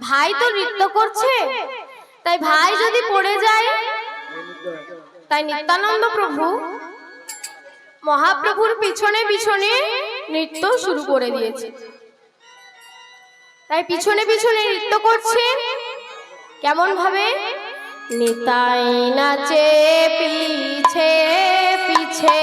ভাই তো নৃত্য করছে, তাই ভাই যদি পড়ে যায়, তাই নিত্যানন্দ প্রভু মহাপ্রভুর পিছনে পিছনে নৃত্য শুরু করে দিয়েছে। তাই পিছনে পিছনে নৃত্য করছে। কেমন ভাবে? নিতাই নাচে পিছে পিছে,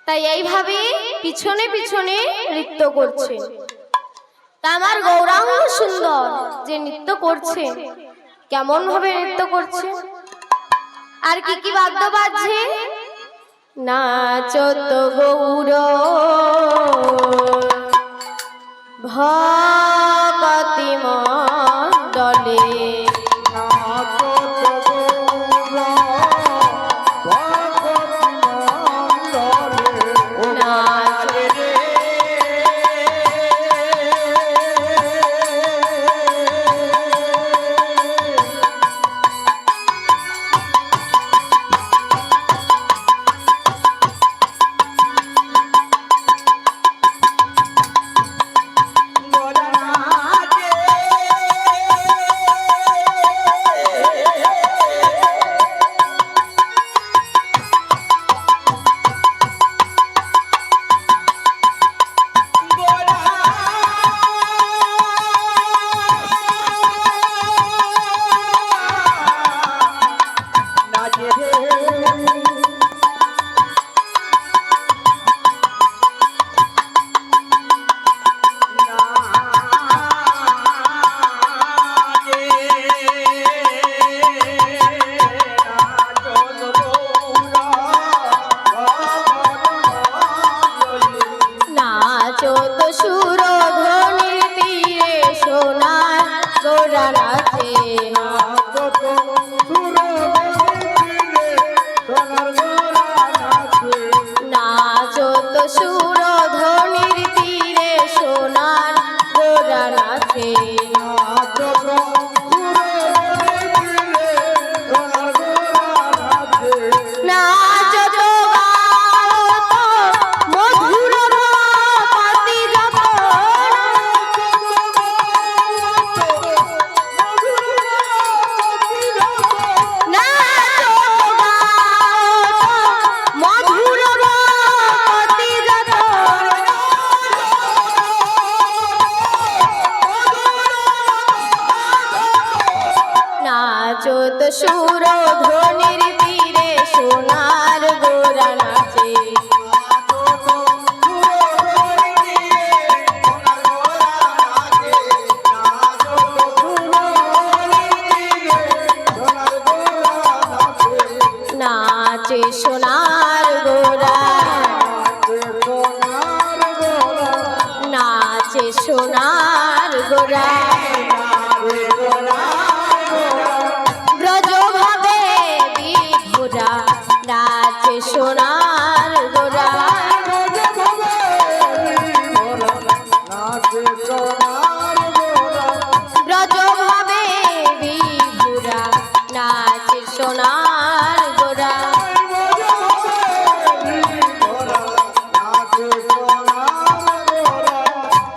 তাই এইভাবে পিছনে পিছনে নৃত্য করছে। তা আমার গৌরাঙ্গ সুন্দর যে নৃত্য করছে, কেমন ভাবে নৃত্য করছে, আর কি কি বাদ্য বাজছে? নাচত গৌর ভকতি মণ্ডলে, সুর ধ্বনির তীরে সোনার গোরা নাচে, নাচে সোনার গোরা, নাচে সোনার গোরা, নাচে সোনার গোরা, ব্রজ ভাবে বিভুরা, নাচে সোনার গোরা,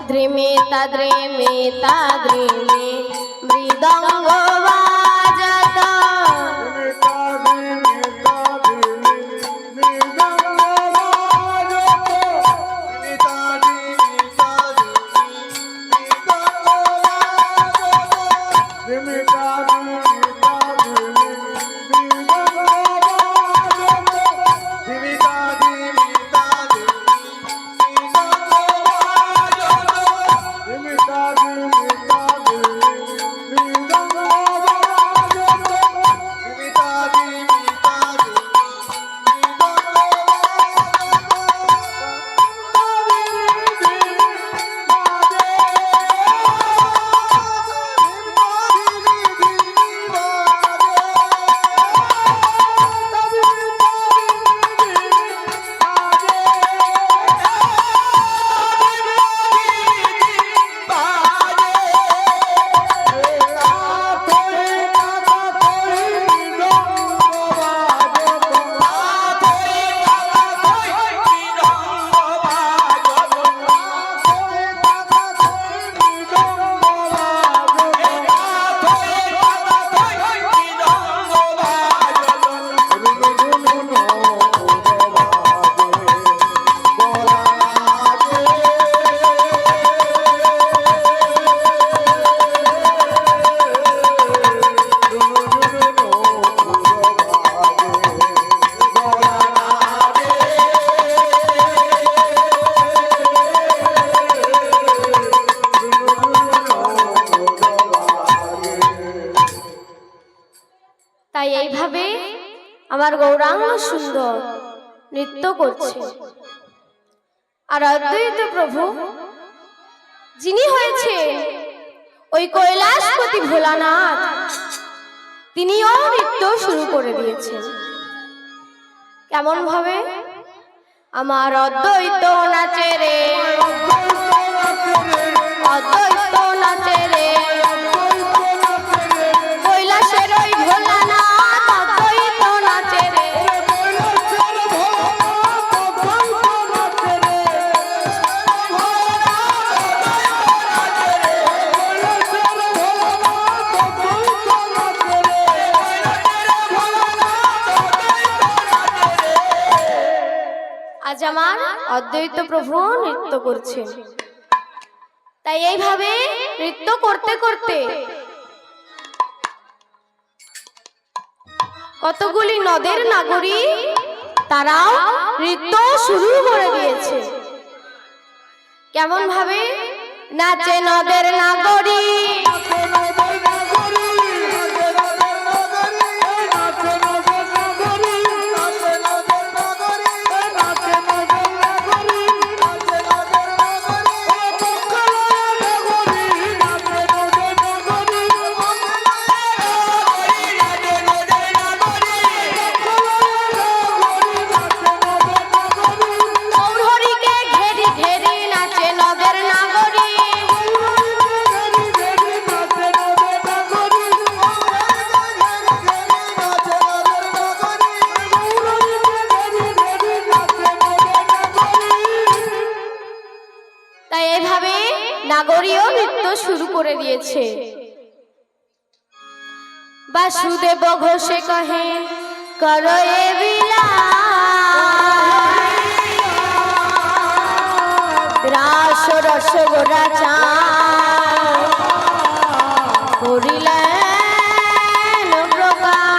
দ্রিমিতা দ্রিমিতা দ্রিমি মৃদঙ্গ বাজত, তাই এইভাবে আমার গৌরাঙ্গ সুন্দর নৃত্য করছে। আর অদ্বৈত প্রভু যিনি হয়েছেন ওই কৈলাসপতি ভোলানাথ, তিনিও নৃত্য শুরু করে দিয়েছেন। কেমন ভাবে? আমার অদ্বৈত নাচে রে, অদ্বৈত নাচে রে, কৈলাসের ওই ভোলানাথ অদ্বৈত নাচে রে। আজ আমার অদ্বৈত প্রভু নৃত্য করছে। তাই এইভাবে নৃত্য করতে করতে কতগুলি নদের নাগরী তারাও নৃত্য শুরু করে দিয়েছে। কেমন ভাবে? নাচে নদের নাগরী, নাগরীও নৃত্য শুরু করে দিয়েছে। বাসুদেব ঘোষে কহে করো এ বিলাস, রাস রস গোরা চা করিলেন প্রকাশ।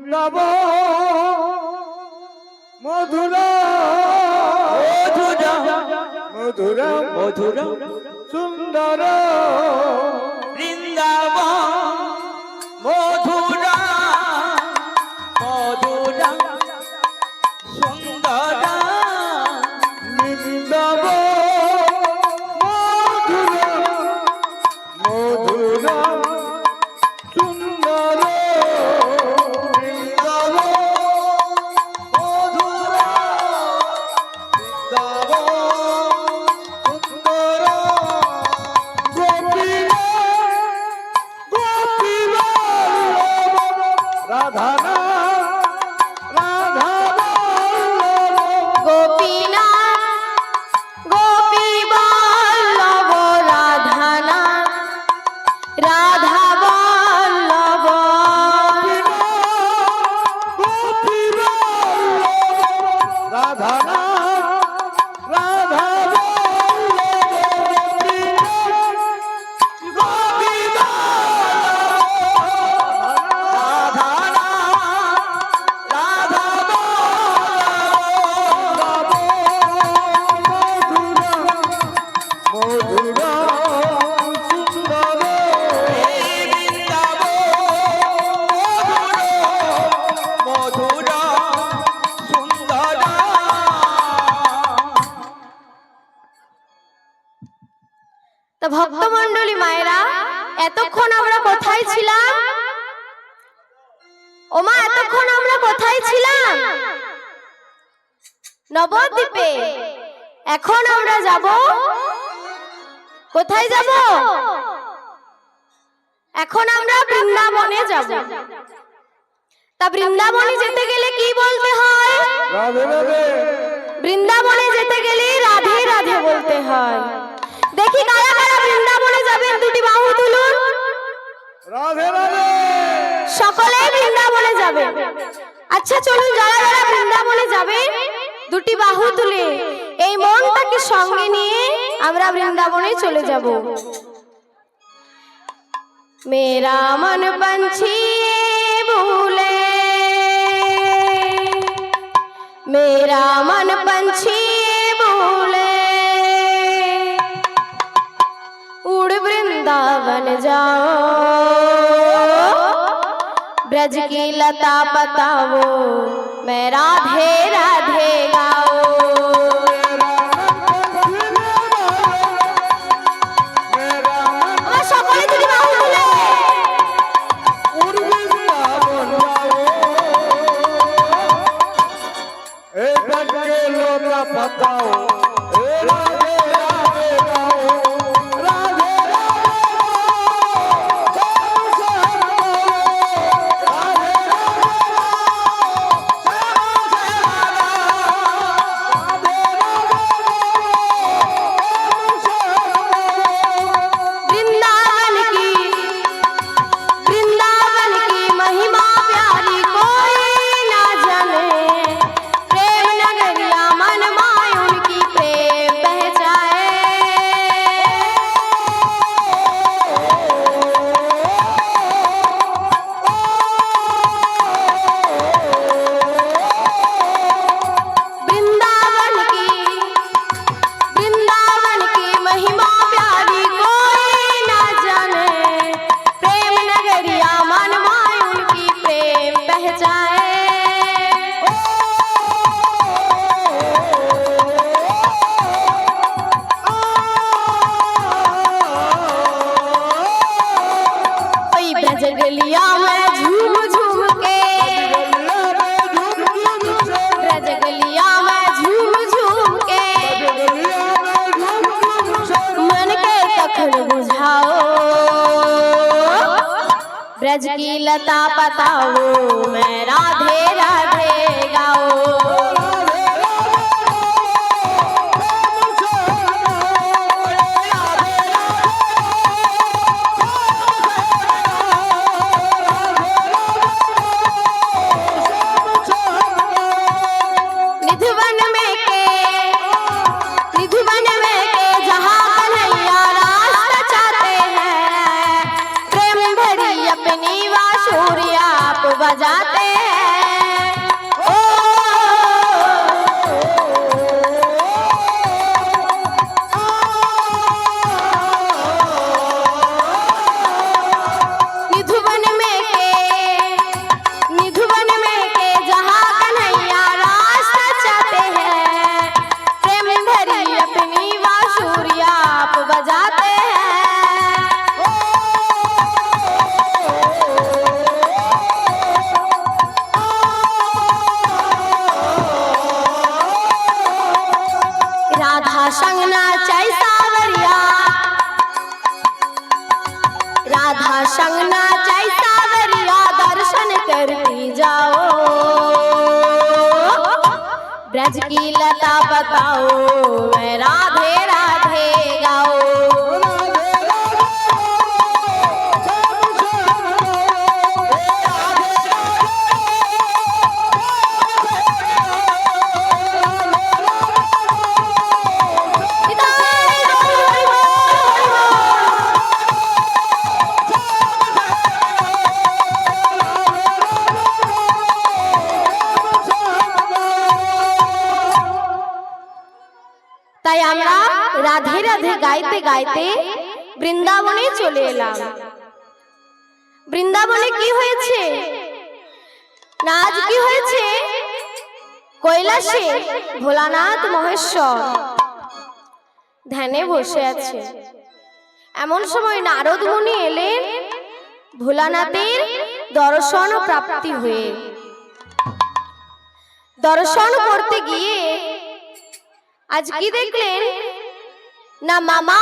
বৃন্দাব মধুরা মধুরা মধুরা সুন্দর বৃন্দাবন মধুরা মধুরা সুন্দর বৃন্দাব মধুরা মধুরা সুন্দর বৃন্দাব মধুরা বৃন্দাব সুন্দর গোপীরা গোপীরা রাধা রাধা গোপীনাথ গোপী বল্লভ রাধানাথ রাধা বল্লভ গোপীরা রাধা রাধা মধুরা সুন্দর মধুরা সুন্দর তা ভক্তমণ্ডলী মায়েরা, এতক্ষণ আমরা কোথায় ছিলাম? ওমা, এতক্ষণ আমরা কোথায় ছিলাম? নবদ্বীপে। এখন আমরা যাব কোথায়? যাব এখন আমরা বৃন্দাবনে যাব। তা বৃন্দাবনে যেতে গেলে কি বলতে হয়? রাধে রাধে বৃন্দাবনে যেতে গেলে রাধে রাধে বলতে হয়। দেখি কারা কারা বৃন্দাবনে যাবেন, দুটি বাহু তুলুন। রাধে রাধে সকলে বৃন্দাবনে যাবে। আচ্ছা চলুন, যারা যারা বৃন্দাবনে যাবে দুটি বাহু তুলে এই মনটাকে সঙ্গে নিয়ে আমরা বৃন্দাবনে চলে যাব। मेरा मन पंछी भूले, मेरा मन पंछी भूले, उड़ वृंदावन जाओ, ब्रज की लता बताओ, मैं राधे राधे गाओ। সকলে যদি বাহু তুলে बताओ राधे राधे गाओ राधे वृंदावन की महिमा प्यारी कोई ना जाने, प्रेम नगरिया मन माय उनकी प्रेम बह जाए। वृंदावन की महिमा प्यारी कोई ना जाने, प्रेम नगरिया मन माय उनकी प्रेम बह जाए। ओई ब्रज गलिया में झूम झूम के, ब्रज गलिया में झूम झूम के, मन के तखन बुझाओ, ब्रज की लता बताओ, मैं राधे राधे गाओ। निधिवन में के जहाँ कन्हैया रास चाहते हैं, प्रेम भरी अपनी बांसुरी आप बजाते हैं। संग नाचाई सावरिया, राधा संग नाचाई सावरिया, दर्शन करती जाओ, ब्रज की लता बताओ, मैं राधे राधे गाओ। তাই আমরা রাধে রাধে গাইতে গাইতে বৃন্দাবনে চলে এলাম। বৃন্দাবনে কি হয়েছে না, আজ কি হয়েছে? কৈলাসে ভোলানাথ মহেশ্বর ধ্যানে বসে আছে। এমন সময় নারদ মুনি এলেন ভোলানাথের দর্শন প্রাপ্তি হয়ে। দর্শন করতে গিয়ে আজ কি দেখলেন না, মামা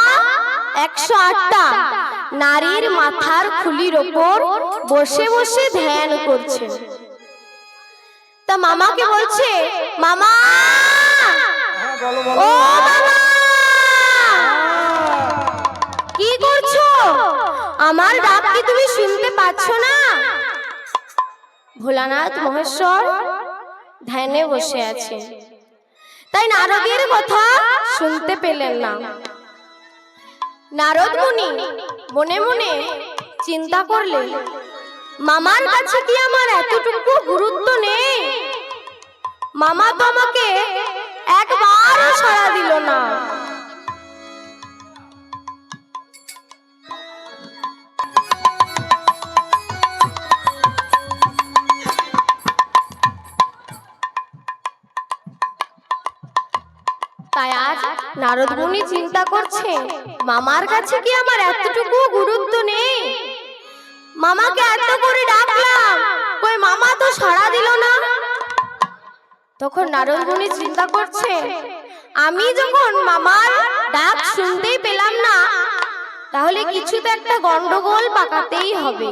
108টা নারীর মাথার খুলির ওপর বসে বসে ধ্যান করছে। তা মামাকে বলছে, মামা ও মামা কি করছো? আমার ডাক কি তুমি শুনতে পাচ্ছ না? ভোলানাথ মহেশ্বর ধ্যানে বসে আছে, তাই নারদের কথা শুনতে পেলেন না। নারদ মুনি মনে মনে চিন্তা করলেন, মামার কাছে কি আমার এতটুকু গুরুত্ব নেই? মামা তো আমাকে একবারও সাড়া দিল না। তাই আজ নারদ মুনি চিন্তা করছে, মামার কাছে কি আমার এতটুকু গুরুত্ব নেই? মামাকে এত করে ডাকলাম, কই মামা তো সাড়া দিল না। তখন নারদ মুনি চিন্তা করছে, আমি যখন মামার ডাক শুনতেই পেলাম না, তাহলে কিছু তো একটা গন্ডগোল পাকাতেই হবে।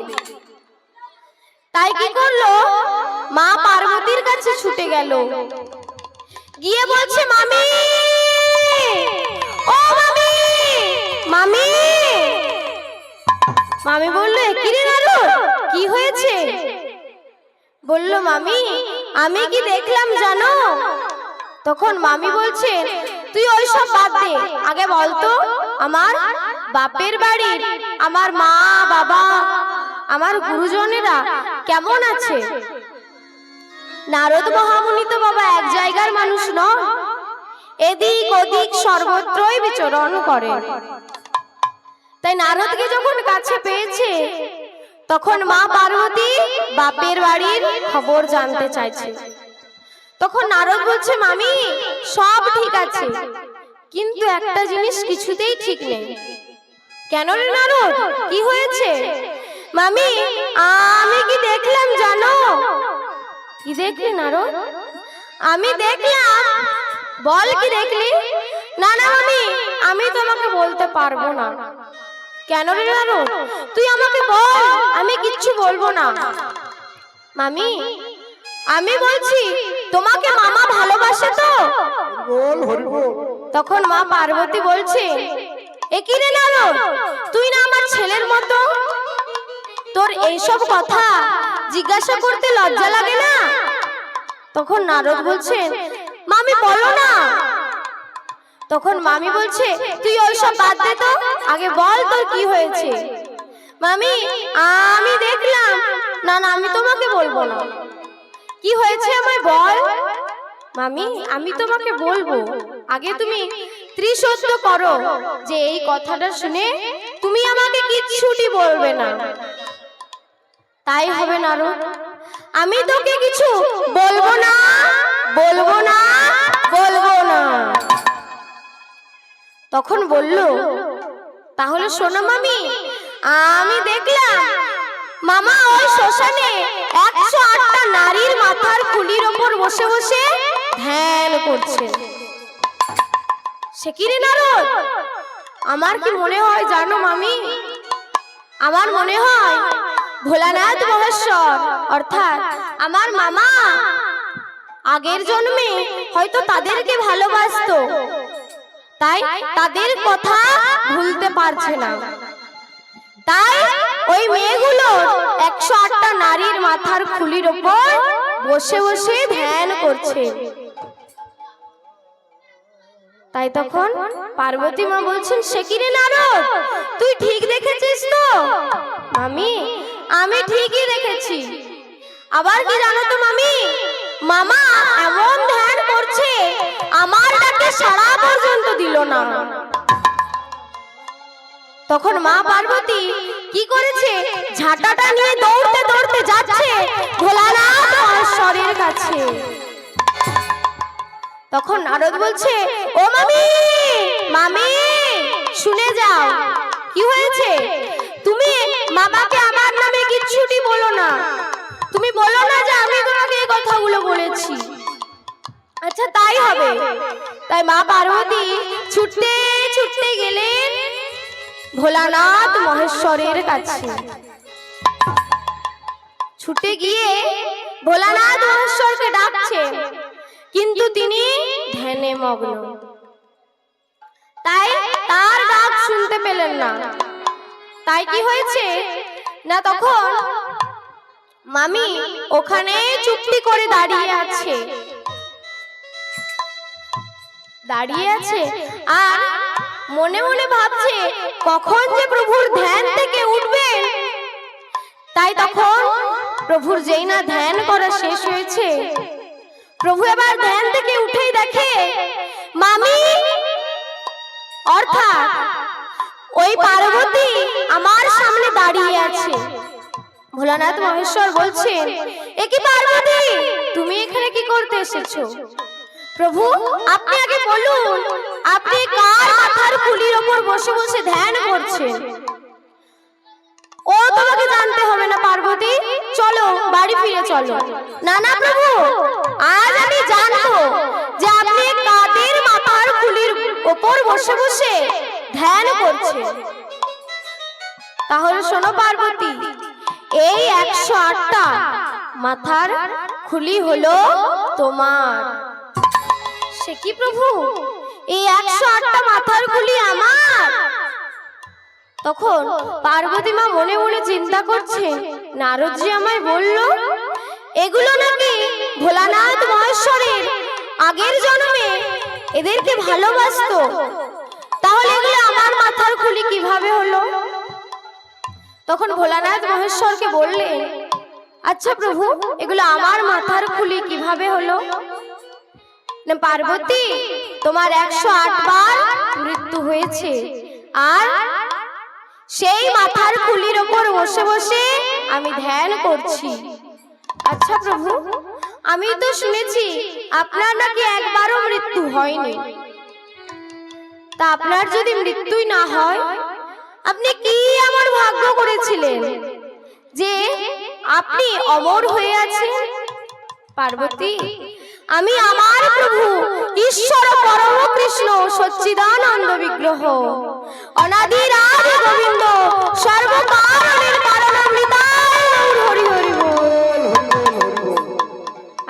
তাই কি করলো, মা পার্বতীর কাছে ছুটে গেল, গিয়ে বলছে, মামি ও মামি, মামি। মামি বললো, কি রে নারদ, কি হয়েছে? বলল, মামি আমি কি দেখলাম জানো? তখন মামি বলছে, তুই ওইসব বাদ দে, আগে বলতো আমার বাপের বাড়ির আমার মা বাবা আমার গুরুজনেরা কেমন আছে? নারদ মহামুনি তো বাবা এক জায়গার মানুষ নয়, এদিক ওদিক সর্বত্রই বিচরণ করে। তাই নারদকে যখন কাছে পেয়েছে, তখন মা পার্বতী বাপের বাড়ির খবর জানতে চাইছে। তখন নারদ বলছে, মামি সব ঠিক আছে, কিন্তু একটা জিনিস কিছুতেই ঠিক নেই। কেন রে নারদ, কি হয়েছে? মামি আমি কি দেখলাম জানো? কি দেখলি নারদ? আমি দেখলাম। বল কি দেখলি? না না মামি, আমি তোমাকে বলতে পারবো না। কেন রে নারদ, তুই আমাকে বল, আমি কিচ্ছু বলবো না। মামি আমি বলছি, তোমাকে মামা ভালোবাসে তো? বল হরি বল। তখন মা পার্বতী বলছে, এ কি রে নারদ, তুই না আমার ছেলের মতো, তোর এইসব কথা জিজ্ঞাসা করতে লজ্জা লাগে না? তখন নারদ বলছেন, মামি বলো না। তখন মামি বলছে, তুই ওইসব বাদ দে তো, আগে বল তোর কি হয়েছে। মামি আমি দেখলাম। না না আমি তোমাকে বলবো না, কি হয়েছে আমায় বল। মামি আমি তোমাকে বলবো, আগে তুমি ত্রিসত্য করো যে এই কথাটা শুনে তুমি আমাকে কিচ্ছুটি বলবে না। তাই হবে নারদ, আমি তোকে কিছু বলবো না, বলবো না, বলবো না। তখন বলল, তাহলে শোনো মামি, আমি দেখলাম মামা ওই শ্মশানে 108টা নারীর মাথার খুলির ওপর বসে বসে ধ্যান করছে। সে কি রে নারদ, আমার কি মনে হয় জানো মামি, আমার মনে হয় ভোলানাথ মহেশ্বর অর্থাৎ আমার মামা আগের জন্মে হয়তো তাদেরকে ভালোবাসতো, তাই তাদের কথা ভুলতে পারছে না। তাই ওই মেয়েগুলো 108টা নারীর মাথার খুলির ওপর বসে বসে ধ্যান করছে। তাই তখন পার্বতী মা বলছেন, সে কি রে নারদ, তুই ঠিক দেখেছিস তো? মামি, আমি ঠিকই দেখেছি। আবার কি জানো তো মামি, মামা এমন ধ্যান করছে আমার ডাকে সাড়া পর্যন্ত দিল না। তখন মা পার্বতী কি করেছে, ঝাঁটাটা নিয়ে দৌড়তে দৌড়তে যাচ্ছে ভোলানাথ মহেশ্বরের কাছে। তখন নারদ বলছে, ও মামি, মামি শুনে যাও, কি হয়েছে? তুমি মামাকে আমার নামে কিচ্ছুটি বলো না, তুমি বলো না যে আমি তোমাকে এই কথাগুলো বলেছি। আচ্ছা তাই হবে। তাই মা পার্বতী ছুটতে ছুটতে গেলেন ভোলানাথ মহেশ্বরের কাছে। ছুটে গিয়ে ভোলানাথ মহেশ্বরকে ডাকছে, কিন্তু তিনি ধ্যানে মগ্ন, তাই তার ডাক শুনতে পেলেন না। তাই কি হয়েছে না, তখন মামি ওখানে চুপটি করে দাঁড়িয়ে আছে আর মনে মনে ভাবছে কখন যে প্রভুর ধ্যান থেকে উঠবেন। তাই তখন প্রভুর যেই না ধ্যান করা শেষ হয়েছে, প্রভু এবার ধ্যান থেকে উঠেই দেখে মামি অর্থাৎ ওই পার্বতী আমার সামনে দাঁড়িয়ে আছে। ভোলানাথ মহেশ্বর বলছেন, এ কি পার্বতী, তুমি এখানে কি করতে এসেছো? প্রভু আপনি আগে বলুন, আপনি কার মাথার খুলির ওপর বসে বসে ধ্যান করছেন? ও তোমাকে জানতে হবে না পার্বতী, চলো বাড়ি ফিরে চলো। না না প্রভু, আজ আমি জানবো যে আপনি কাদের মাথার খুলির ওপর বসে বসে ধ্যান করছেন। তাহলে শোনো পার্বতী, এই 108টা মাথার খুলি হলো তোমার। সে কি প্রভু, এই 108টা মাথার খুলি আমার? তখন পার্বতী মা মনে মনে চিন্তা করছে, নারদজি আমায় বলল এগুলো নাকি ভোলানাথ মহেশ্বরের আগের জন্মে এদেরকে ভালোবাসতো, তাহলে এগুলো আমার মাথার খুলি কিভাবে হলো? তখন ভোলানাথ মহেশ্বরকে বললেন, আচ্ছা প্রভু এগুলো আমার মাথার খুলি কিভাবে হলো? না পার্বতী, তোমার 108 বার মৃত্যু হয়েছে, আর সেই মাথার খুলির ওপর বসে বসে আমি ধ্যান করছি। আচ্ছা প্রভু, আমি তো শুনেছি আপনার নাকি একবারও মৃত্যু হয়নি, তা আপনার যদি মৃত্যুই না হয়, আপনি কি আমার ভাগ্য করেছিলেন যে আপনি অমর হয়ে আছেন? পার্বতী, আমি আমার প্রভু ঈশ্বর পরম কৃষ্ণ সচ্চিদানন্দ বিগ্রহ অনাদির আদি গোবিন্দ সর্বকারণের কারণামৃতায় হরি হরি বল।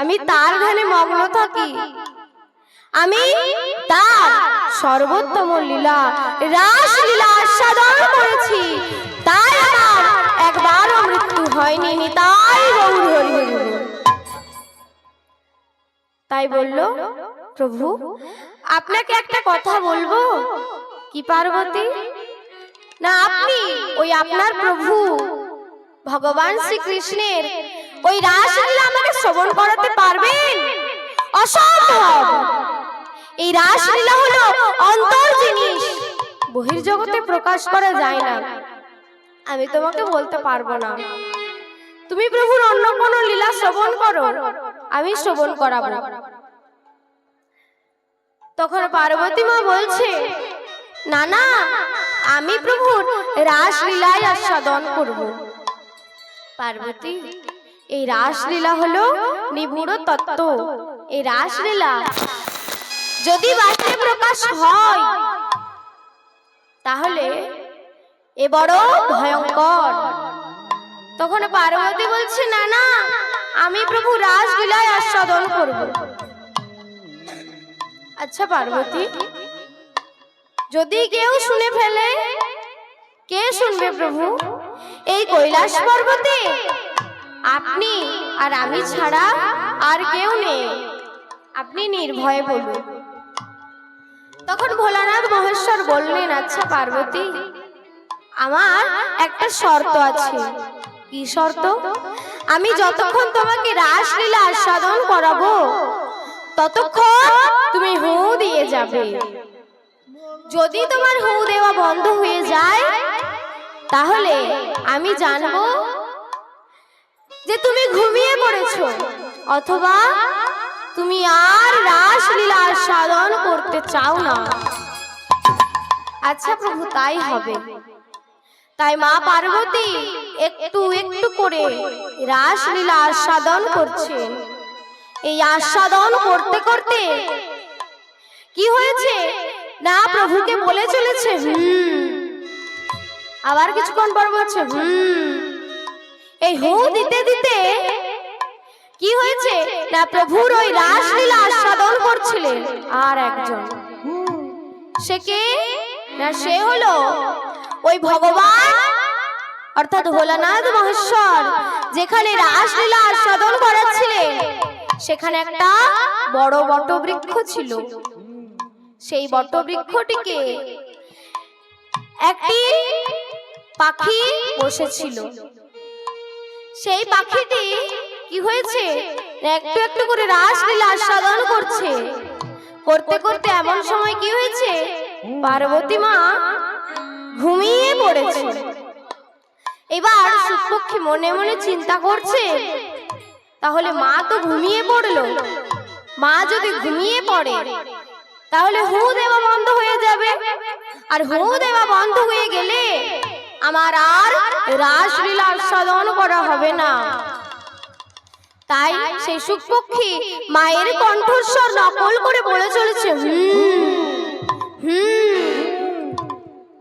আমি তার ধ্যানে মগ্ন থাকি, আমি তার সর্বোত্তম লীলা রাস লীলা আস্বাদন করেছি, তাই আমার একবারও মৃত্যু হয়নি। তাই গৌর হরি হরি বল। তাই বলল, প্রভু আপনাকে একটা কথা বলবো। কি পার্বতী? না আপনি ওই আপনার প্রভু ভগবান শ্রীকৃষ্ণের ওই রাসলীলা আমাকে শ্রবণ করাতে পারবেন? অসম্ভব। এই রাসলীলা হলো অন্তর জিনিস, বহির্জগতে প্রকাশ করা যায় না, আমি তোমাকে বলতে পারবো না। তুমি প্রভুর অন্য কোনো লীলা শ্রবণ করো, আমি শ্রবণ করাবো। তখন পার্বতী মা বলছে, না না, আমি প্রভুর রাসলীলায় আস্বাদন করব। পার্বতী, এই রাসলীলা হলো নিগূঢ় তত্ত্ব। এই রাসলীলা যদি বাহ্যে প্রকাশ হয় তাহলে এ বড় ভয়ঙ্কর। তখন পার্বতী বলছে, না না, আমি প্রভু রাসলীলায় আস্বাদন করব। আচ্ছা পার্বতী, যদি কেউ শুনে ফেলে? কে শুনবে প্রভু? এই কৈলাস পর্বতে আপনি আর আমি ছাড়া আর কেউ নেই, আপনি নির্ভয়ে বলুন। তখন ভোলানাথ মহেশ্বর বললেন, আচ্ছা পার্বতী, আমার একটা শর্ত আছে। কি শর্ত? আমি যতক্ষণ তোমাকে রাসলীলা আস্বাদন করাবো ততক্ষণ তুমি হু দিয়ে যাবে। যদি তোমার হু দেওয়া বন্ধ হয়ে যায় তাহলে আমি জানবো যে তুমি ঘুমিয়ে পড়েছো, অথবা তুমি আর রাসলীলা আস্বাদন করতে চাও না। আচ্ছা প্রভু, তাই হবে। তাই মা পার্বতী একটু একটু করে রাসলীলা আস্বাদন করছে। এই আস্বাদন করতে করতে কি হয়েছে না, প্রভুকে বলে চলেছে আবার কিছুক্ষণ পর বলছে এই হু দিতে দিতে কি হয়েছে না, প্রভুর ওই রাসলীলা আস্বাদন করছিলেন আর একজন। সে কে না, সে হলো ওই ভগবান অর্থাৎ ভোলানাথ মহেশ্বর। যেখানে রাসলীলা আস্বাদন করাচ্ছিলেন সেখানে একটা বড় বটবৃক্ষ ছিল। সেই বটবৃক্ষটিকে একটি পাখি বসেছিল। সেই পাখিটি কি হয়েছে, একটু একটু করে রাসলীলা আস্বাদন করছে। করতে করতে এমন সময় কি হয়েছে, পার্বতী মা ঘুমিয়ে পড়েছে। এবার শুকপক্ষী মনে মনে চিন্তা করছে, তাহলে মা তো ঘুমিয়ে পড়লো, মা যদি ঘুমিয়ে পড়ে তাহলে হু দেওয়া বন্ধ হয়ে যাবে, আর হু দেওয়া বন্ধ হয়ে গেলে আমার আর রাসলীলা আস্বাদন করা হবে না। তাই সেই শুকপক্ষী মায়ের কণ্ঠস্বর নকল করে বলে চলেছে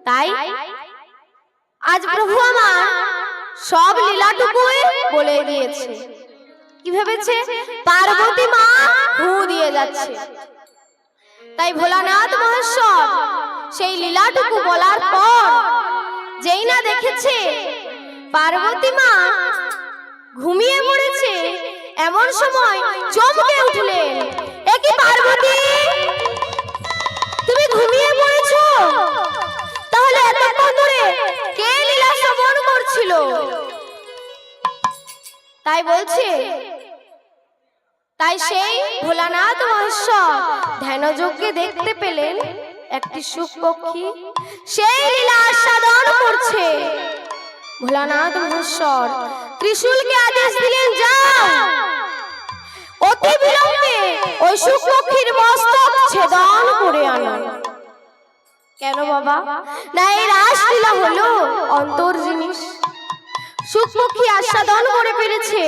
তাই আজ প্রভু আমার সব লীলাটুকুই বলে দিয়েছে। কি ভেবেছে, পার্বতী মা হু দিয়ে যাচ্ছে। তাই ভোলানাথ মহেশ্বর সেই লীলাটুকু বলার পর যেই না দেখেছে পার্বতী মা ঘুমিয়ে পড়েছে, এমন সময় চমকে উঠলেন, এ কি পার্বতী, তুমি ঘুমিয়ে পড়েছো? তাহলে এতক্ষণ ধরে কে লীলা শ্রবণ করছিল? তাই বলছে, তাই সেই ভোলানাথ মহেশ্বর ধ্যানযজ্ঞে দেখতে পেলেন একটি শুকপক্ষী সেই লীলা আস্বাদন করছে। ভোলানাথ মহেশ্বর ত্রিশূলকে আদেশ দিলেন, যাও অতি বিলম্বে ওই শুকপক্ষীর মস্তক ছেদন করে আনো। কেন বাবা? না, এই রাসলীলা হলো অন্তর জিনিস। শুকপক্ষী আস্বাদন করে পেরেছে,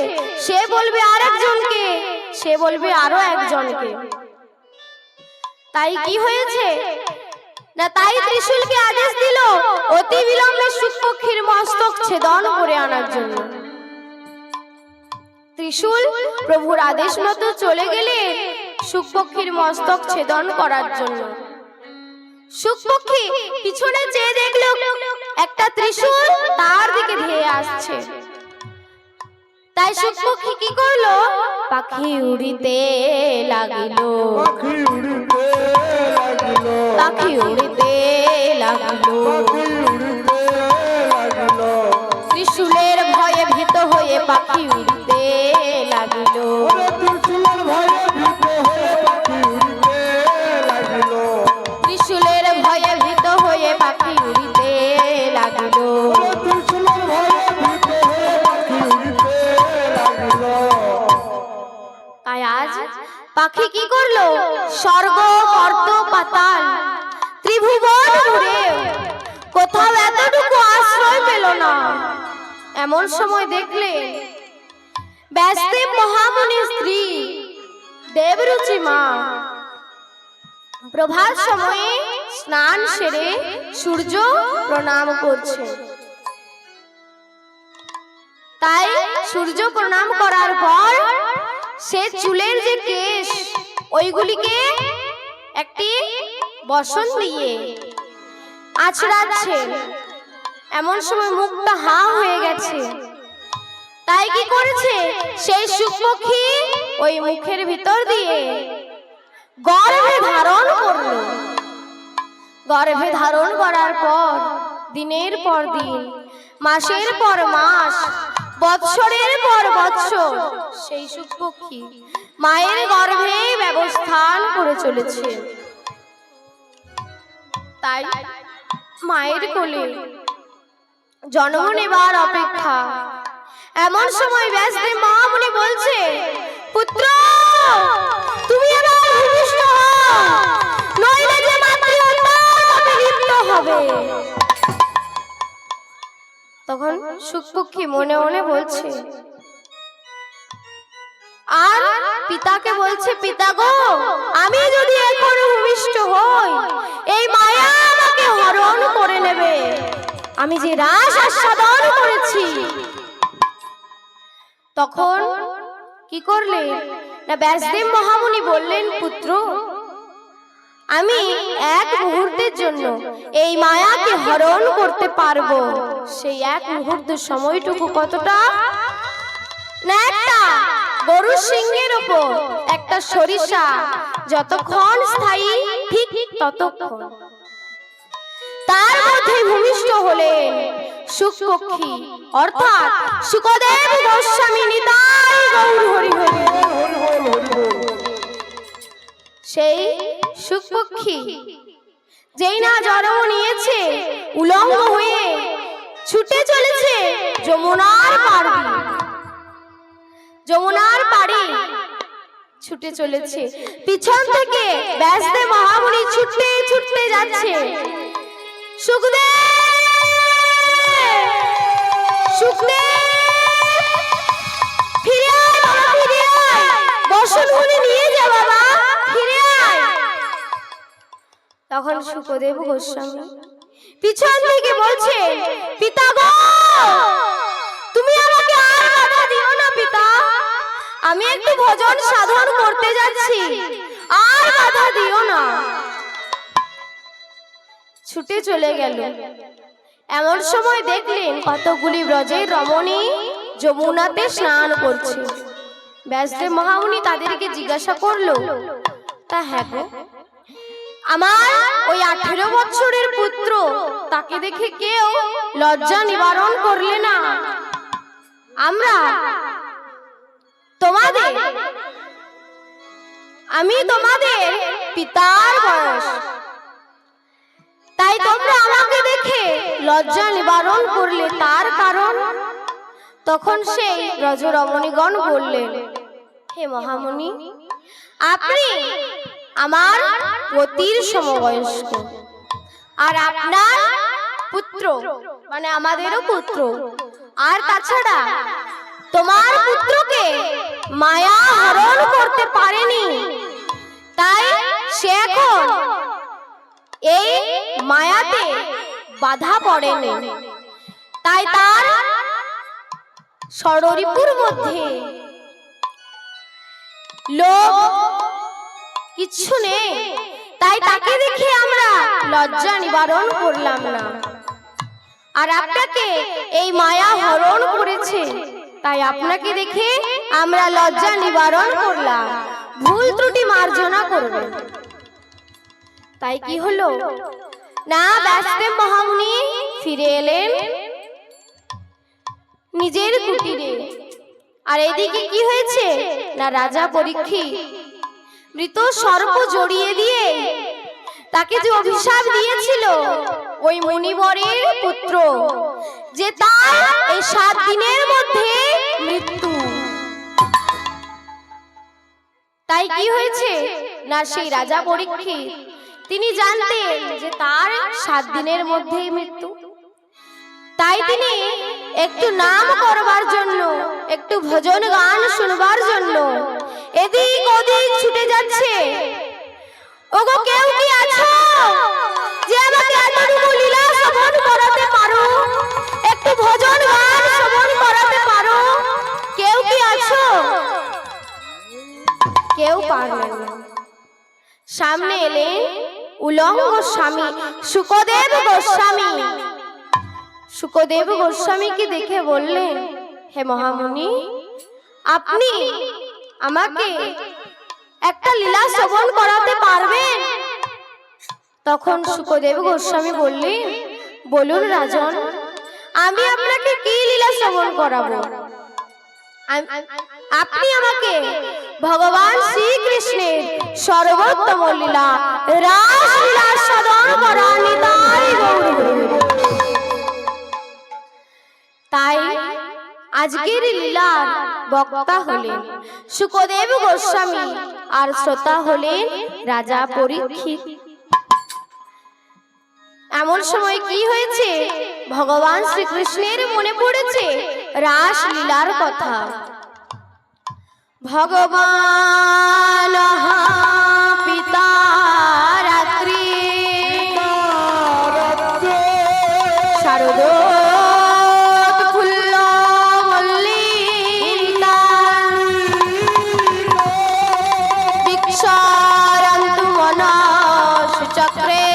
সে বলবে আরেকজনকে, সে বলবে আরো একজনকে। তাই কি হয়েছে না, তাই ত্রিশূলকে আদেশ দিল অতি বিলম্বে শুকপক্ষীর মস্তক ছেদন করে আনার জন্য। ত্রিশূল প্রভুর আদেশ মতো চলে গেলে শুকপক্ষীর মস্তক ছেদন করার জন্য। শুকপক্ষী পিছনে চেয়ে দেখলো একটা ত্রিশূল তার দিকে ধেয়ে আসছে। তাই শুকপক্ষী কি করলো, পাখি উড়িতে লাগিল, পাখি উড়িতে লাগিল, ত্রিশূলের ভয়ে ভীত হয়ে পাখি উড়িতে লাগিল, ত্রিশূলের ভয়ে ভীত হয়ে পাখি উড়িতে লাগিল। তাই আজ পাখি কি করলো, স্বর্গ মর্ত পাতাল ত্রিভুবন ঘুরে কোথাও এতটুকু আশ্রয় পেল না। এমন সময় দেখলে ব্যাসদেব মহামুনির স্ত্রী দেবরুচি মা প্রভাত সময়ে স্নান সেরে সূর্য প্রণাম করছে। তাই সূর্য প্রণাম করার পর সে চুলের যে কেশ ওইগুলিকে একটি বসন দিয়ে আছড়াচ্ছে। এমন সময় মুখটা হা হয়ে গেছে। তাই কি করেছে, সেই শুকপক্ষী ওই মুখের ভিতর দিয়ে গর্ভে ধারণ করলো। গর্ভে ধারণ করার পর দিনের পর দিন, মাসের পর মাস, বৎসরের পর বৎসর সেই শুকপক্ষী মায়ের গর্ভে ব্যবস্থান করে চলেছে। তাই মায়ের কোলে জন্ম নেবার অপেক্ষা। এমন সময় ব্যাসদেব মহামুনি বলছে, পুত্র তুমি এবার ভূমিষ্ঠ হও, নইলে যে মাতৃ অন্যায় লিপ্ত হবে। তখন শুকপক্ষী মনে মনে বলছে, আর পিতাকে বলছে, পিতা গো, আমি যদি এখন ভূমিষ্ঠ হই, এই মায়া আমাকে হরণ করে নেবে। আমি যে রাস আস্বাদন করেছি। তখন কি করলে না, ব্যাসদেব মহামুনি বললেন, পুত্র আমি এক মুহূর্তের জন্য এই মায়াকে হরণ করতে পারবো। সেই এক মুহূর্ত সময়টুকু কতটা না, একটা গরু সিংহের উপর একটা সরিষা যতক্ষণ স্থায়ী ঠিক ততক্ষণ। তার মধ্যে ভূমিষ্ঠ হলেন শুকপক্ষী, অর্থাৎ শুকদেব গোস্বামী নিতাই গৌর হরি হরি। সেই শুকপক্ষী যেই না জন্ম নিয়েছে, উলঙ্গ হয়ে ছুটে চলেছে যমুনার পার দিয়ে। যমুনার পাড়ে ছুটে চলেছে। পিছন থেকে ব্যাসদেব মহামুনি ছুটতে ছুটতে যাচ্ছে। সুখদেব, সুখদেব, ফিরে আয় বাবা, ফিরে আয়, বসনগুলি নিয়ে যা বাবা, ফিরে আয়। তখন শুকদেব গোস্বামী পিছন থেকে বলছে, পিতা গো, তুমি আমাকে আর বাধা দিও না পিতা, আমি একটু ভজন সাধন করতে যাচ্ছি, আর বাধা দিও না। ছুটে চলে গেল। এমন সময় দেখলেন কতগুলি ব্রজের রমণী যমুনাতে স্নান করছে। ব্যাসদেব মহামুনি তাদেরকে জিজ্ঞাসা করলো, তা হ্যাঁ গো, আমার ওই 18 বছরের পুত্র, তাকে দেখে কেউ লজ্জা নিবারণ করলে না? আমরা তোমাদের, আমি তোমাদের পিতার বয়স, তাই তোমরা আমাকে দেখে লজ্জা নিবারণ করলে, তার কারণ? তখন সেই ব্রজরমণীগণ বললেন, হে মহামুনি, আপনি আমার পতির সমবয়স্ক, আর আপনার পুত্র মানে আমাদেরও পুত্র, আর তাছাড়া তোমার পুত্রকে মায়া হরণ করতে পারেনি, তাই সে এখন এই মায়াতে বাধা পড়েনি। তাই তার ষড়রিপুর মধ্যে লোভ কিচ্ছু নেই, তাই তাকে দেখে আমরা লজ্জা নিবারণ করলাম না। আর আপনাকে এই মায়া হরণ করেছে, তাই আপনাকে দেখে আমরা লজ্জা নিবারণ করলাম, ভুল ত্রুটি মার্জনা করবেন। তাই কি হলো না, ব্যাসদেব মহামুনি ফিরে এলেন নিজের কুটিরে। আর এদিকে কি হয়েছে না, রাজা পরীক্ষিত মৃত সর্প জড়িয়ে দিয়ে তাকে যে অভিশাপ দিয়েছিল ওই মুনিবরের পুত্র, যে তার এই 7 দিনের মধ্যে মৃত্যু। তাই কি হয়েছে না, সেই রাজা পরীক্ষিত তিনি জানতেন যে তার 7 দিনের মধ্যেই মৃত্যু। তাই তিনি একটু নাম করবার জন্য, একটু ভজন গান শুনবার জন্য এদিক ওদিক ছুটে যাচ্ছে। ওগো, কেউ কি কেউ পারলেন না। সামনে এলেন উলঙ্গ স্বামী শুকদেব গোস্বামী। শুকদেব গোস্বামীকে দেখে বললেন, হে মহামুনি, আপনি আমাকে একটা লীলা শ্রবণ করাতে পারবেন? তখন শুকদেব গোস্বামী বললেন, বলুন রাজন, আমি আপনাকে কি লীলা শ্রবণ করাবো? আপনি আমাকে ভগবান শ্রীকৃষ্ণের সর্বোত্তম লীলা রাসলীলা সাধন করান নিতাই গৌর হরি। তাই আজকের লীলার বক্তা হলেন শুকদেব গোস্বামী আর শ্রোতা হলেন রাজা পরীক্ষিত। এমন সময় কি হয়েছে, ভগবান শ্রীকৃষ্ণের মনে পড়েছে রাসলীলার কথা। ভগবান পিতা রাত্রি শারদ ফুল্ল মল্লিকা বিক্ষরন্তু মনস চক্রে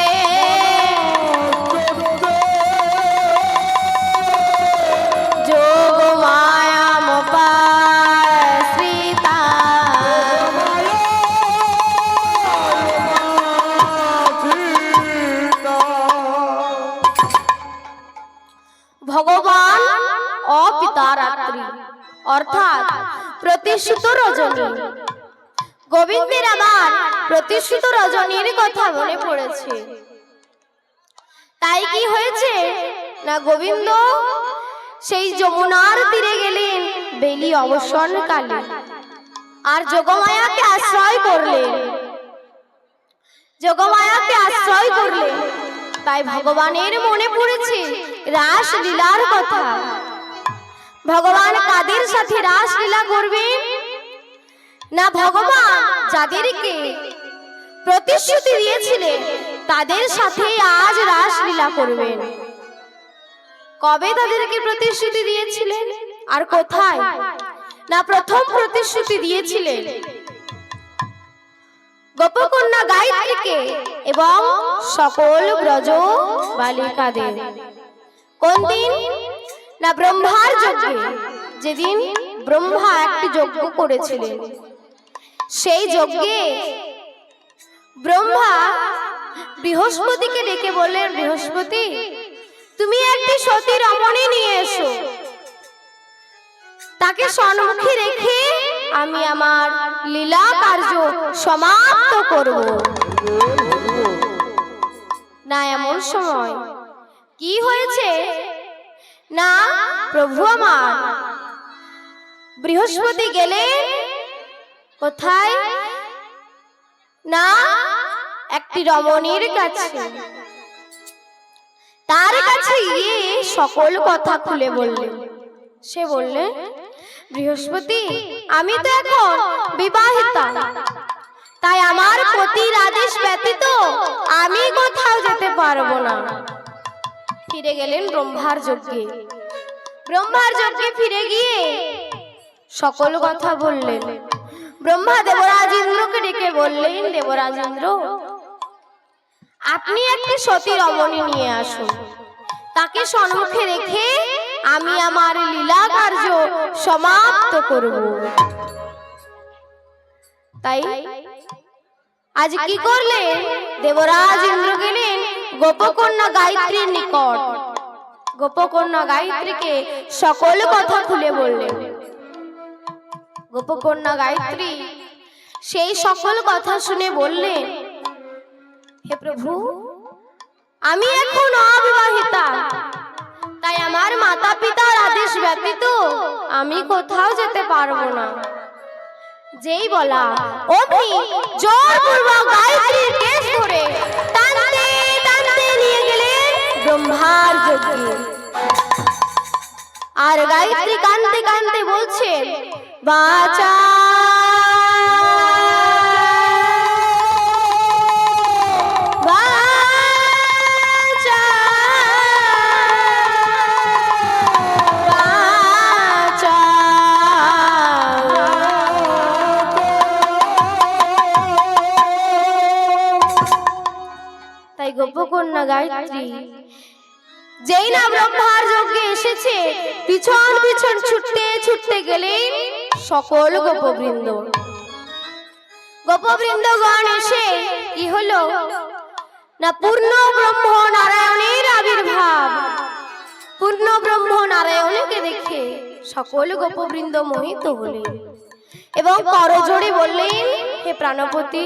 যোগ মায়া মোপাশ্রিতা। ভগবান অপিতা রাত্রি অর্থাৎ প্রতিশ্রুত রজনী। গোবিন্দের আমার প্রতিশ্রুত রজনীর কথা মনে পড়েছে। তাই কি হয়েছে না, গোবিন্দ সেই যমুনার তীরে গেলেন বেলি অবসন কালে আর যোগমায়াকে আশ্রয় করলেন। যোগমায়াকে আশ্রয় করলেন, তাই ভগবানের মনে পড়েছে রাসলীলার কথা। ভগবান কাদের সাথে রাসলীলা করবেন না, ভগবান যাদেরকে প্রতিশ্রুতি দিয়েছিলেন তাদের সাথে আজ রাসলীলা করবেন। কবে তাদেরকে প্রতিশ্রুতি দিয়েছিলেন আর কোথায় না, প্রথম প্রতিশ্রুতি দিয়েছিলেন গোপকন্যা গায়ত্রীকে এবং সকল ব্রজ বালিকাদের। কোন দিন না, ব্রহ্মার যজ্ঞে, যেদিন ব্রহ্মা একটি যজ্ঞ করেছিলেন। সেই যজ্ঞে ব্রহ্মা বৃহস্পতিকে ডেকে বললেন, বৃহস্পতি, তুমি একটি সতী রমণী নিয়ে এসো, তাকে সম্মুখে রেখে আমি আমার লীলা কার্য সমাপ্ত করব। না, এমন সময় কি হয়েছে না, প্রভু আমার বৃহস্পতি গেলেন কোথায় না, একটি রমণীর কাছে। তার কাছে গিয়ে সকল কথা খুলে বললেন। সে বললেন, বৃহস্পতি, আমি তো এখন বিবাহিতা, তাই আমার পতির আদেশ ব্যতীত আমি কোথাও যেতে পারবো না। ফিরে গেলেন ব্রহ্মার যজ্ঞে। ব্রহ্মার যজ্ঞে ফিরে গিয়ে সকল কথা বললেন। ব্রহ্মা দেবরাজ ইন্দ্রকে ডেকে বললেন, দেবরাজ ইন্দ্র, আপনি একটি সতী রমণী নিয়ে আসুন, তাকে সম্মুখে রেখে আমি আমার লীলা কার্য সমাপ্ত করব। তাই আজ কি করলেন, দেবরাজ ইন্দ্র গেলেন গোপকন্যা গায়ত্রীর নিকট। গোপকন্যা গায়ত্রীকে সকল কথা খুলে বললেন। গোপকন্যা গায়ত্রী সেই সকল কথা শুনে বললেন, হে প্রভু, আমি এখন অবিবাহিতা, তাই আমার মাতা পিতার আদেশ ব্যতীত আমি কোথাও যেতে পারবো না। যেই বলা অমনি জোরপূর্বক গায়ত্রীর কেশ ধরে টানতে টানতে নিয়ে গেলেন ব্রহ্মার যজ্ঞে। আর গায়ত্রী কাঁদতে কাঁদতে বলছেন, বাঁচা গোপকন্যা গায়ত্রী যেই না ব্রহ্মার যজ্ঞে এসেছে, পিছন পিছন ছুটতে ছুটতে গেলেন সকল গোপবৃন্দ। গোপবৃন্দগণ এসে কি হলো না, পূর্ণ ব্রহ্ম নারায়ণের আবির্ভাব। পূর্ণ ব্রহ্ম নারায়ণকে দেখে সকল গোপবৃন্দ মোহিত হলেন এবং করজোড়ে বললেন, হে প্রাণপতি,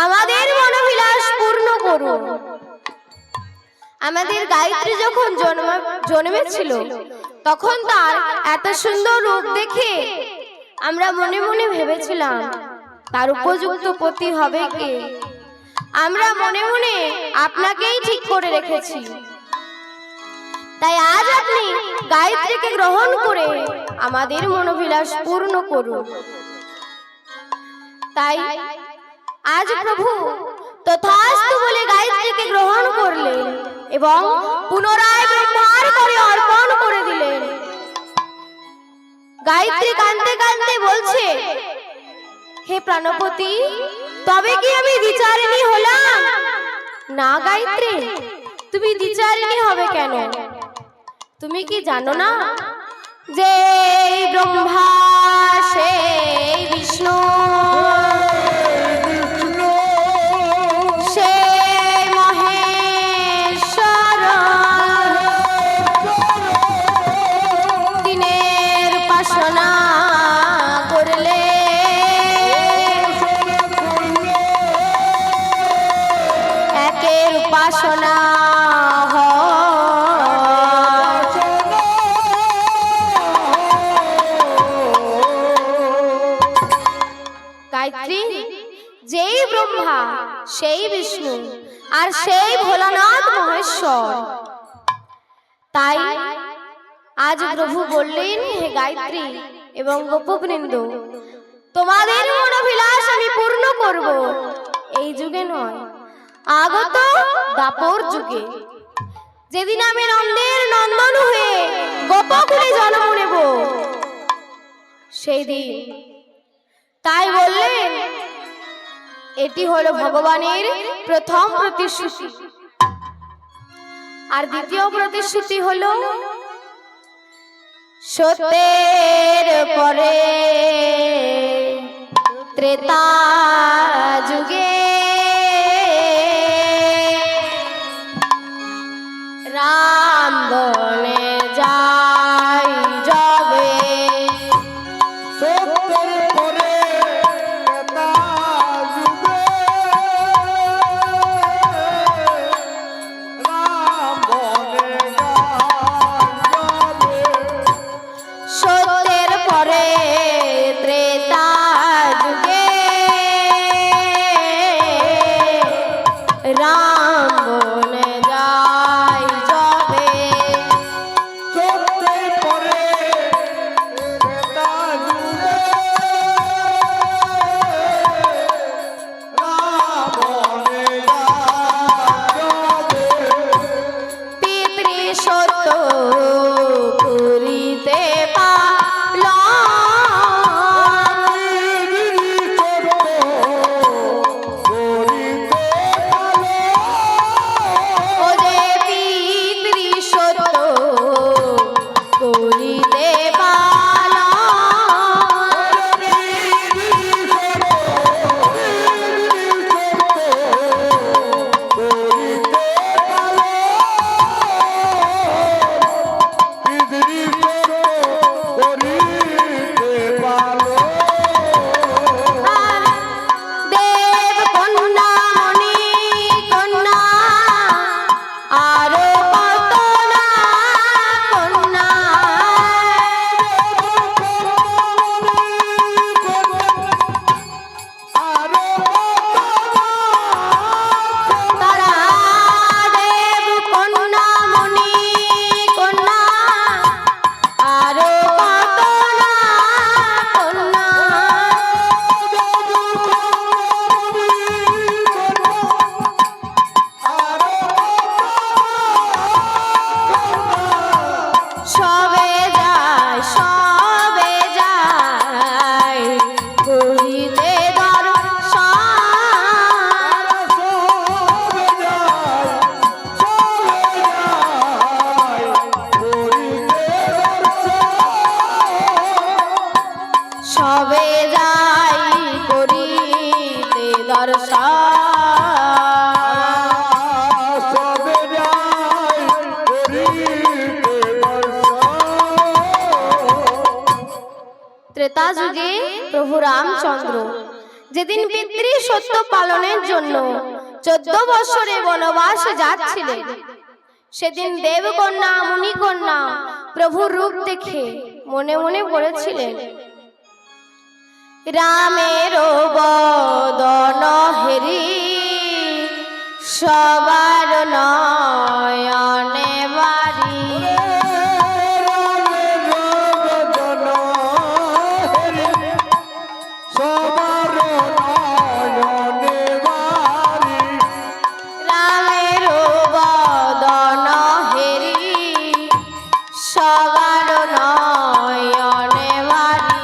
আমাদের মনোবিলাস পূর্ণ করুন। আমাদের গায়ত্রী যখন জন্মেছিল তখন তার এত সুন্দর রূপ দেখে আমরা মনে মনে ভেবেছিলাম তার উপযুক্ত পতি হবে কে। আমরা মনে মনে আপনাকেই ঠিক করে রেখেছি। তাই আজ আপনি গায়ত্রীকে গ্রহণ করে আমাদের মনোবিলাস পূর্ণ করুন। তাই আজ প্রভু তথাস্তু বলে গায়ত্রীকে গ্রহণ করলেন এবং পুনরায় ব্রহ্মার করে অর্পণ করে দিলেন। গায়ত্রী কাঁদতে কাঁদতে বলছে, হে প্রাণপতি, তবে কি আমি দ্বিচারিণী হলাম? না গায়ত্রী, তুমি দ্বিচারিণী হবে কেন? তুমি কি জানো না যে ব্রহ্মা সেই বিষ্ণু, সেই মহেশ্বর, দিনের উপাসনা করলে একের উপাসনা গায়ত্রী যেই ব্রহ্মা সেই বিষ্ণু আর সেই ভোলানাথ মহেশ্বর। তাই আজ প্রভু বললেন, হে গায়ত্রী এবং গোপবৃন্দ, তোমাদের মনোবিলাস আমি পূর্ণ করব। এই যুগে নয়, আগত দাপর যুগে, যেদিন আমি নন্দের নন্দন হয়ে গোপকুলে জন্ম নেব সেই দিন। তাই বললেন, এটি হলো ভগবানের প্রথম প্রতিশ্রুতি। আর দ্বিতীয় প্রতিশ্রুতি হলো সত্যের পরে ত্রেতা যুগে রাম বনে যাই যাবে। সত্যের পরে ত্রেতা যুগে রাম বনে যাই যাবে। সত্যের পরে ত্রেতা যুগে রাম বনে যাবে। পিতৃ সত্য পুরিতে সবে যায় পুরীতে দর্শন। দর্শন সবে যায় করিতে দর্শন। ত্রেতা যুগে প্রভু রামচন্দ্র যেদিন পিতৃ সত্য পালনের জন্য 14 বছরে বনবাসে যাচ্ছিলেন, সেদিন দেবকন্যা মুনিকন্যা প্রভুর রূপ দেখে মনে মনে বলেছিলেন, রামের বদন হেরি সবার নয়নে বাড়ি। রামের বদন হেরি সবার নয়নে বাড়ি।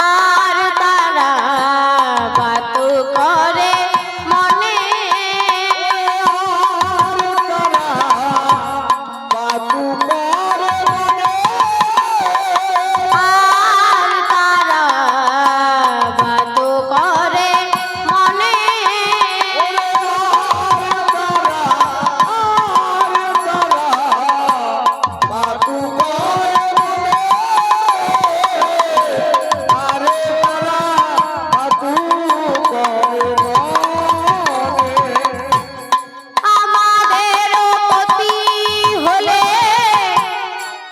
আর তারা বাতু করে মনে, আর তারা বাতু করে মনে, আমাদের পতি হলে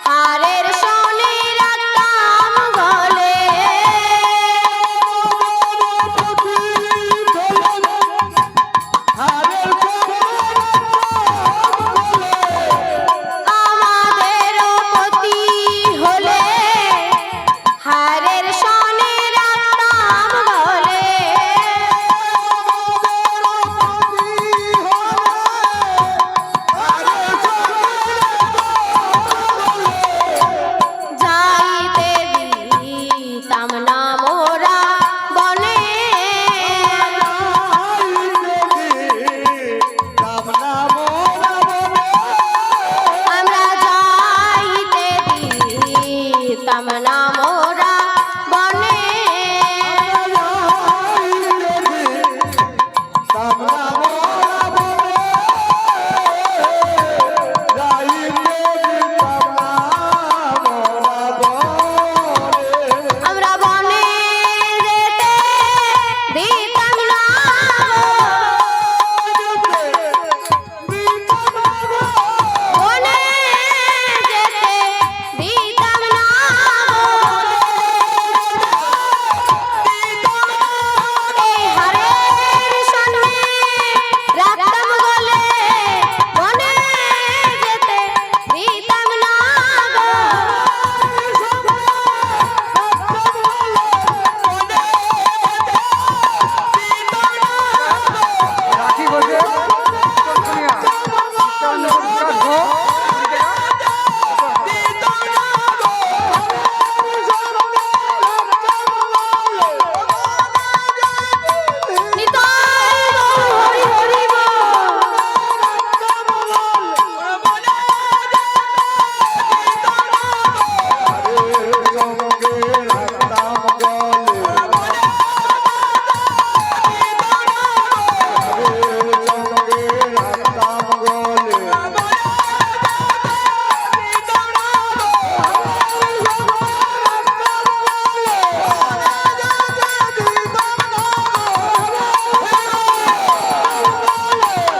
হারের শনি রাখতাম গলে। আমাদের পতি হলে হারের শনি রাখতাম গলে। যাইতে দিতাম না মোরা বনে, আমরা যাইতে দিতাম না মোরা বনে। আমরা বনে যেতে দিতাম না বনে যেতে দিতাম না। এই হারের সামনে রাখতাম গলে, বনে যেতে দিতাম না। রাখি বসে নিতাই গৌর হরি হরি বল।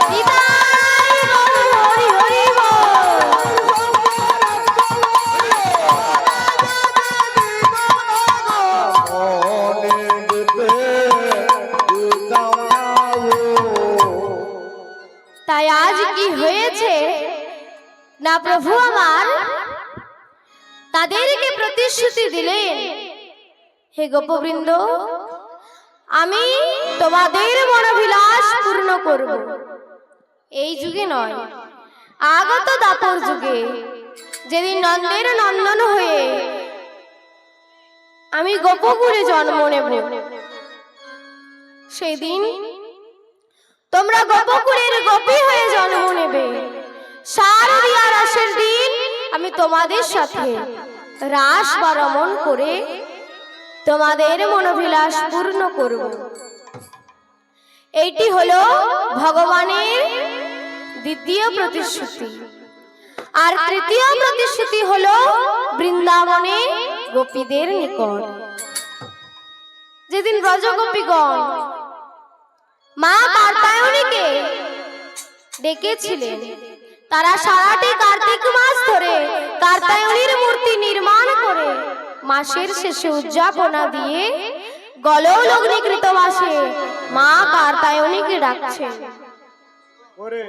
নিতাই গৌর হরি হরি বল। তাই আজ কি হয়েছে না প্রভু আমার তাদেরকে প্রতিশ্রুতি দিলেন, হে গোপবৃন্দ, আমি তোমাদের মনোবিলাস পূর্ণ করব। এই যুগে নয়, আগত দাপর যুগে, যেদিন নন্দের নন্দন হয়ে আমি গোপকুলে জন্ম নেব, সেই দিন তোমরা গোপকুলের গোপী হয়ে জন্ম নেবে। সারা আমি তোমাদের সাথে রাস বা রমণ করে তোমাদের মনোবিলাস পূর্ণ করব। এইটি হলো ভগবানের দ্বিতীয় প্রতিশ্রুতি। আর তৃতীয় প্রতিশ্রুতি হলো বৃন্দাবনে গোপীদের নিকট। যেদিন ব্রজগোপীগণ মা কাত্যায়নীকে ডেকেছিলেন, তারা সারাটি কার্তিক মাস ধরে কাত্যায়নীর মূর্তি নির্মাণ করে মাসের শেষে উদযাপনা দিয়ে গললগ্নিকৃত বাসে মা কাত্যায়নীকে ডাকছেন। ওরে